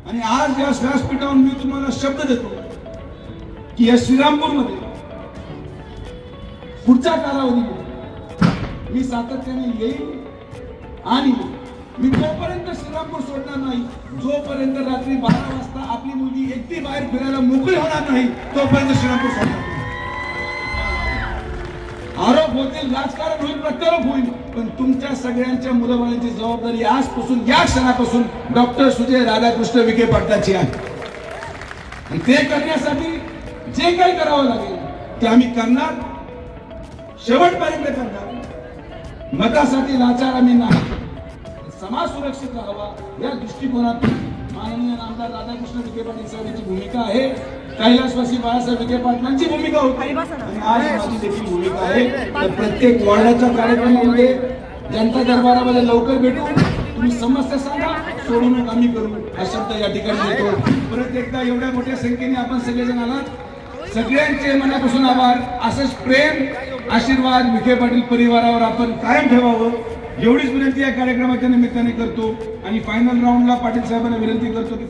आणि आज या व्यासपीठावर मी तुम्हाला शब्द देतो की या श्रीरामपूरमध्ये पुढच्या कालावधीमध्ये मी सातत्याने येईल आणि मी जोपर्यंत श्रीरामपूर सोडणार नाही, जोपर्यंत रात्री 12 वाजता आपली मुलगी एकटी बाहेर फिरायला मोकळी होणार नाही, तोपर्यंत श्रीरामपूर सोडणार नाही. आरोप होतील, राजकारण होईल, प्रत्यारोप होईल, पण तुमच्या सगळ्यांच्या मुलाबाळांची जबाबदारी आजपासून, या क्षणापासून डॉक्टर सुजय राधाकृष्ण विखे पाटलाची आहे. आणि ते करण्यासाठी जे काही करावं लागेल ते आम्ही करणार, शेवटपर्यंत करणार. मतासाठी लाचार आम्ही नाही. समाज सुरक्षित राहावा या दृष्टिकोनातून माननीय आमदार राधाकृष्ण विखे पाटील साहेबांची भूमिका आहे, कैलासवासी बाळासाहेब विखे पाटलांची भूमिका होती आणि आज माझी देखील भूमिका आहे. तर प्रत्येक वॉर्डाच्या कार्यक्रमामध्ये, जनता दरबारामध्ये लवकर भेटू, तुम्ही समस्या सांगा, सोडवणूक आम्ही करू, हा शब्द या ठिकाणी देतो. परत एकदा एवढ्या मोठ्या संख्येने आपण सगळेजण आलात, सगळ्यांचे मनापासून आभार. असंच प्रेम, आशीर्वाद विखे पाटील परिवारावर आपण कायम ठेवावं, एवढीच विनंती या कार्यक्रमाच्या निमित्ताने करतो. आणि फायनल राऊंडला पाटील साहेबांना विनंती करतो की